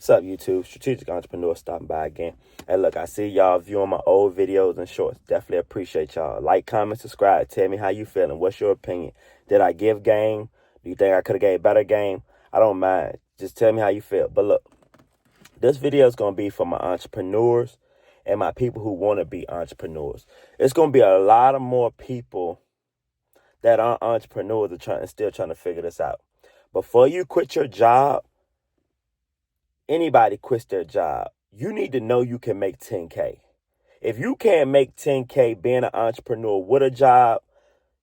What's up, YouTube? Strategic Entrepreneur stopping by again. Hey, look, I see y'all viewing my old videos and shorts. Definitely appreciate y'all. Like, comment, subscribe. Tell me how you feeling. What's your opinion? Did I give game? Do you think I could have gave better game? I don't mind. Just tell me how you feel. But look, this video is going to be for my entrepreneurs and my people who want to be entrepreneurs. It's going to be a lot of more people that aren't entrepreneurs are still trying to figure this out. Before you quit your job, anybody quits their job, you need to know you can make 10K. If you can't make 10K being an entrepreneur with a job,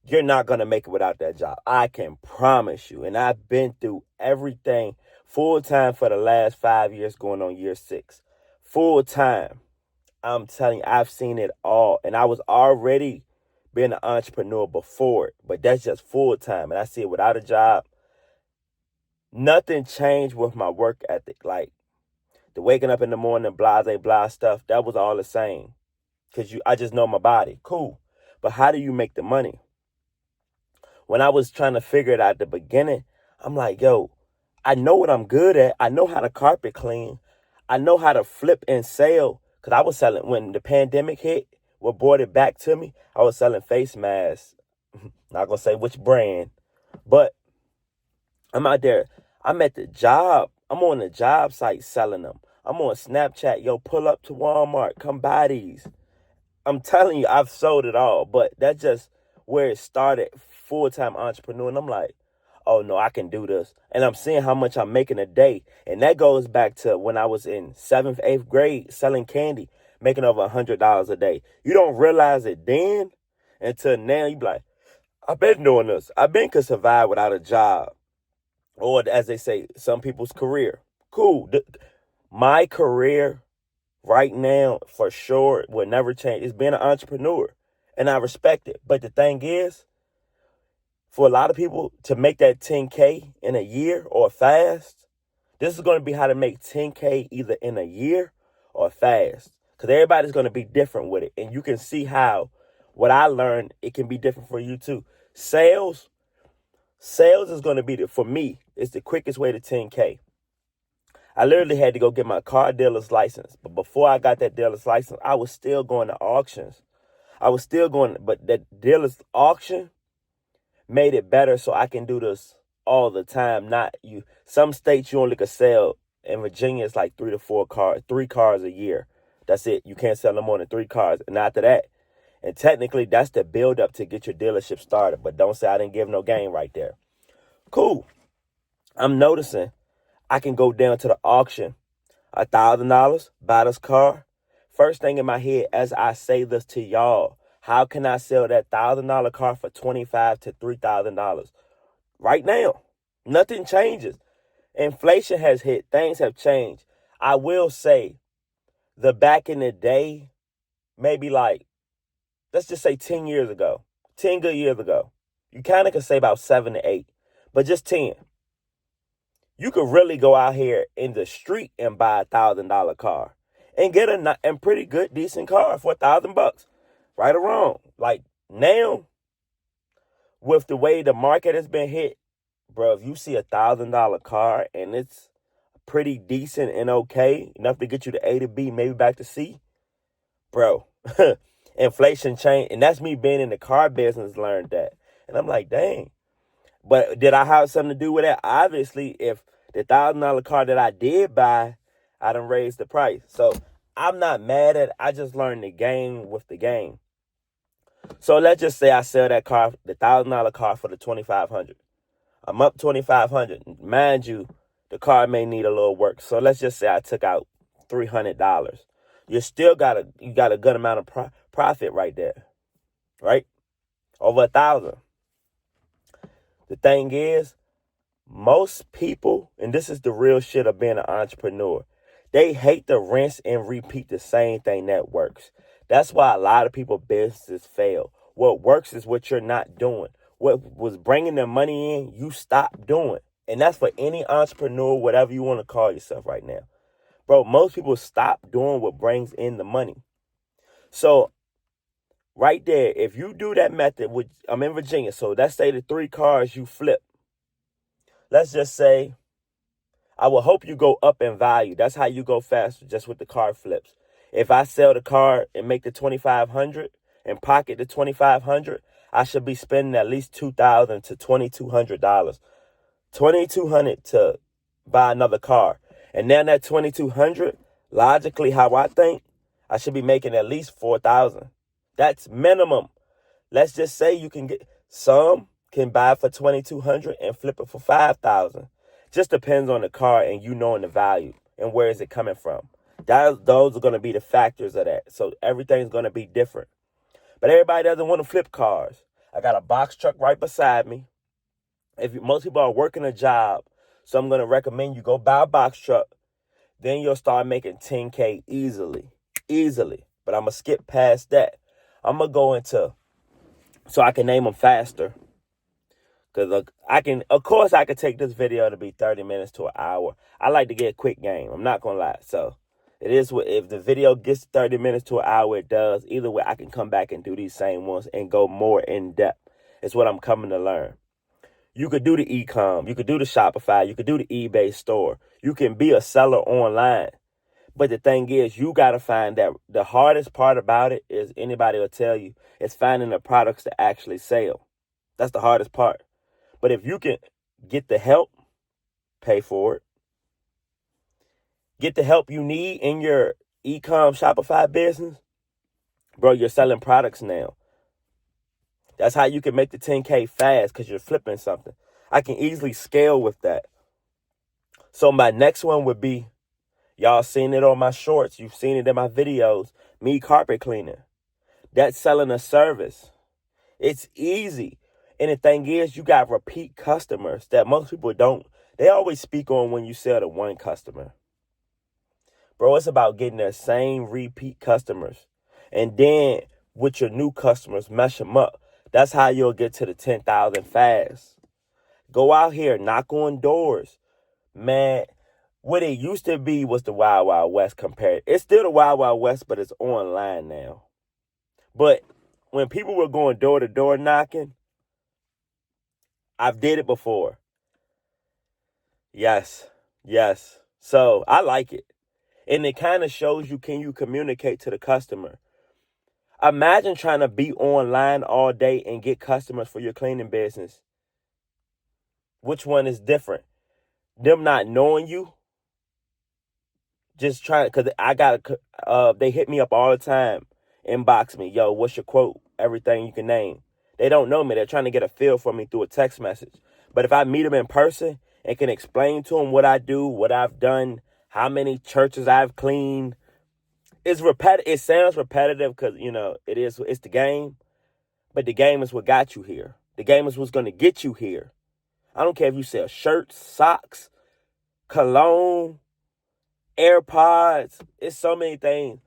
you're not going to make it without that job. I can promise you. And I've been through everything full time for the last 5 years, going on year 6. Full time. I'm telling you, I've seen it all. And I was already being an entrepreneur before it, but that's just full time. And I see it without a job. Nothing changed with my work ethic. Like the waking up in the morning, blah stuff, that was all the same. Because I just know my body. Cool. But how do you make the money? When I was trying to figure it out at the beginning, I'm like, yo, I know what I'm good at. I know how to carpet clean. I know how to flip and sell. Because I was selling, when the pandemic hit, what brought it back to me, I was selling face masks. Not going to say which brand, but I'm out there. I'm at the job. I'm on the job site selling them. I'm on Snapchat. Yo, pull up to Walmart. Come buy these. I'm telling you, I've sold it all. But that's just where it started, full-time entrepreneur. And I'm like, oh, no, I can do this. And I'm seeing how much I'm making a day. And that goes back to when I was in 7th, 8th grade selling candy, making over $100 a day. You don't realize it then until now. You be like, I've been doing this. I've been could survive without a job. Or as they say, some people's career. Cool. My career right now, for sure, will never change. It's being an entrepreneur. And I respect it. But the thing is, for a lot of people to make that 10K in a year or fast, this is going to be how to make 10K either in a year or fast. Because everybody's going to be different with it. And you can see how what I learned, it can be different for you too. Sales is going to be, for me, it's the quickest way to 10K. I literally had to go get my car dealer's license. But before I got that dealer's license, I was still going to auctions. But that dealer's auction made it better so I can do this all the time. Not you. Some states you only can sell. In Virginia, it's like 3 cars a year. That's it. You can't sell no more than 3 cars. And after that, and technically, that's the build up to get your dealership started. But don't say I didn't give no game right there. Cool. I'm noticing I can go down to the auction, $1,000, buy this car. First thing in my head as I say this to y'all, how can I sell that $1,000 car for $2,500 to $3,000? Right now, nothing changes. Inflation has hit. Things have changed. I will say, the back in the day, maybe like, let's just say 10 years ago, 10 good years ago, you kind of could say about 7 to 8, but just 10. You could really go out here in the street and buy $1,000 car and get a pretty good, decent car for $1,000, right or wrong. Like now, with the way the market has been hit, bro, if you see $1,000 car and it's pretty decent and okay, enough to get you to A to B, maybe back to C, bro, inflation changed. And that's me being in the car business, learned that. And I'm like, dang. But did I have something to do with that? Obviously, if the $1,000 car that I did buy, I done raised the price. So I'm not mad at it. I just learned the game with the game. So let's just say I sell that car, the $1,000 car, for the $2,500. I'm up $2,500. Mind you, the car may need a little work. So let's just say I took out $300. You got a good amount of profit right there, right? Over $1,000. The thing is, most people, and this is the real shit of being an entrepreneur, they hate to rinse and repeat the same thing that works. That's why a lot of people businesses fail. What works is what you're not doing. What was bringing the money in, you stop doing. And that's for any entrepreneur, whatever you want to call yourself right now. Bro, most people stop doing what brings in the money. So right there, if you do that method, which I'm in Virginia, so let's say the 3 cars you flip. Let's just say I will hope you go up in value. That's how you go faster, just with the car flips. If I sell the car and make the $2,500 and pocket the $2,500, I should be spending at least $2,000 to $2,200. $2,200 to buy another car. And then that $2,200, logically, how I think, I should be making at least $4,000. That's minimum. Let's just say you can get some can buy for $2,200 and flip it for $5,000. Just depends on the car and you knowing the value and where is it coming from. Those are going to be the factors of that. So everything's going to be different. But everybody doesn't want to flip cars. I got a box truck right beside me. Most people are working a job, so I'm going to recommend you go buy a box truck. Then you'll start making $10K easily. But I'm going to skip past that. I'm going to go into, so I can name them faster. Because I can take this video to be 30 minutes to an hour. I like to get a quick game. I'm not going to lie. So it is if the video gets 30 minutes to an hour, it does. Either way, I can come back and do these same ones and go more in depth. It's what I'm coming to learn. You could do the e-com. You could do the Shopify. You could do the eBay store. You can be a seller online. But the thing is, you got to find that the hardest part about it is, anybody will tell you, is finding the products to actually sell. That's the hardest part. But if you can get the help, pay for it. Get the help you need in your e-com Shopify business, bro, you're selling products now. That's how you can make the 10K fast, because you're flipping something. I can easily scale with that. So my next one would be, y'all seen it on my shorts. You've seen it in my videos. Me carpet cleaning. That's selling a service. It's easy. And the thing is, you got repeat customers that most people don't. They always speak on when you sell to one customer. Bro, it's about getting that same repeat customers. And then with your new customers, mesh them up. That's how you'll get to the 10,000 fast. Go out here, knock on doors. Man, what it used to be was the Wild Wild West compared. It's still the Wild Wild West, but it's online now. But when people were going door to door knocking, I've did it before. Yes. So I like it. And it kind of shows you, can you communicate to the customer? Imagine trying to be online all day and get customers for your cleaning business. Which one is different? Them not knowing you? Just trying, because they hit me up all the time. Inbox me, yo, what's your quote? Everything you can name. They don't know me. They're trying to get a feel for me through a text message. But if I meet them in person and can explain to them what I do, what I've done, how many churches I've cleaned, it's repetitive. It sounds repetitive because, it's the game. But the game is what got you here. The game is what's going to get you here. I don't care if you sell shirts, socks, cologne, AirPods. It's so many things.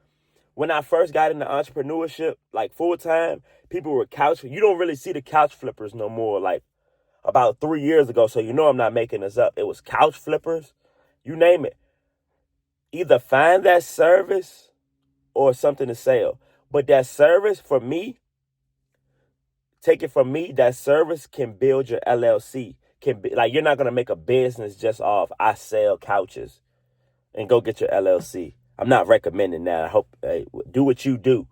When I first got into entrepreneurship, like full time, people were you don't really see the couch flippers no more. Like about 3 years ago, so I'm not making this up. It was couch flippers, you name it. Either find that service or something to sell. But that service, for me, take it from me, that service can build your LLC. Can be like, you're not gonna make a business just off I sell couches and go get your LLC. I'm not recommending that. I hope do what you do.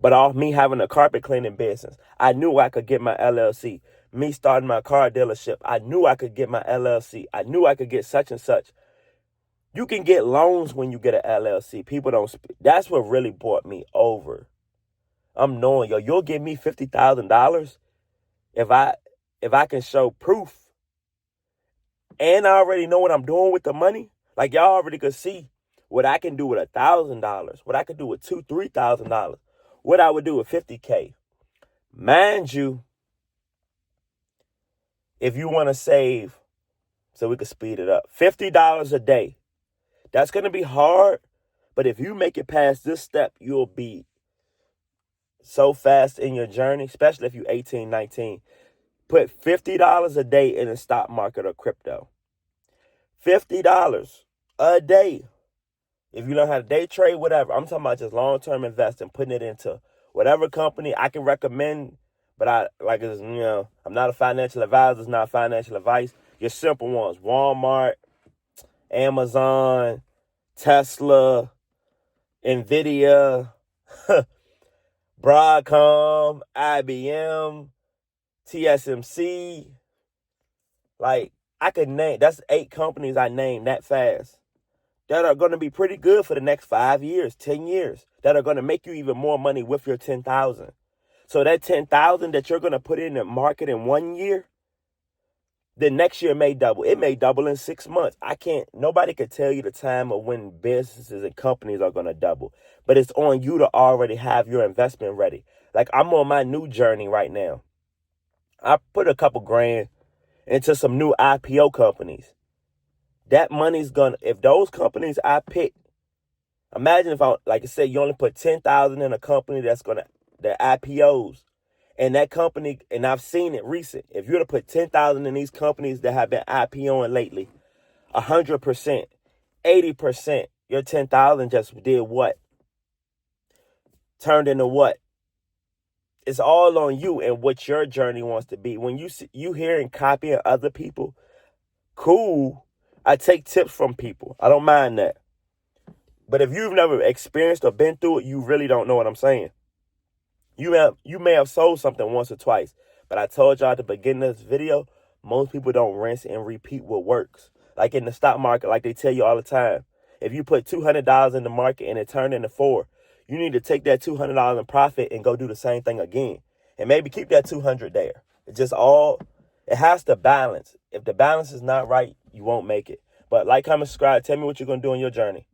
But off me having a carpet cleaning business, I knew I could get my LLC. Me starting my car dealership, I knew I could get my LLC. I knew I could get such and such. You can get loans when you get an LLC. People don't. That's what really brought me over. I'm knowing, you'll give me $50,000 if I can show proof, and I already know what I'm doing with the money. Like, y'all already could see what I can do with $1,000, what I could do with $2,000-$3,000, what I would do with $50K. Mind you, if you want to save, so we could speed it up, $50 a day. That's going to be hard, but if you make it past this step, you'll be so fast in your journey, especially if you're 18, 19. Put $50 a day in the stock market or crypto. $50 a day. If you learn how to day trade, whatever. I'm talking about just long-term investing, putting it into whatever company I can recommend. But I'm not a financial advisor. It's not financial advice. Your simple ones, Walmart, Amazon, Tesla, Nvidia, Broadcom, IBM, TSMC. Like, I could name, that's 8 companies I named that fast that are going to be pretty good for the next 5 years, 10 years, that are going to make you even more money with your 10,000. So that 10,000 that you're going to put in the market in 1 year, the next year may double. It may double in 6 months. Nobody could tell you the time of when businesses and companies are going to double. But it's on you to already have your investment ready. Like, I'm on my new journey right now. I put a couple grand into some new IPO companies. That money's if those companies I pick, imagine if like I said, you only put 10,000 in a company the IPOs. And that company, and I've seen it recent, if you were to put 10,000 in these companies that have been IPOing lately, 100%, 80%, your 10,000 just did what? Turned into what? It's all on you and what your journey wants to be. When you hear and copying other people, cool. I take tips from people. I don't mind that. But if you've never experienced or been through it, you really don't know what I'm saying. You may have sold something once or twice, but I told y'all at the beginning of this video, most people don't rinse and repeat what works. Like in the stock market, like they tell you all the time, if you put $200 in the market and it turned into 4, you need to take that $200 in profit and go do the same thing again, and maybe keep that 200 there. It has to balance. If the balance is not right, you won't make it. But like, comment, subscribe. Tell me what you're gonna do on your journey.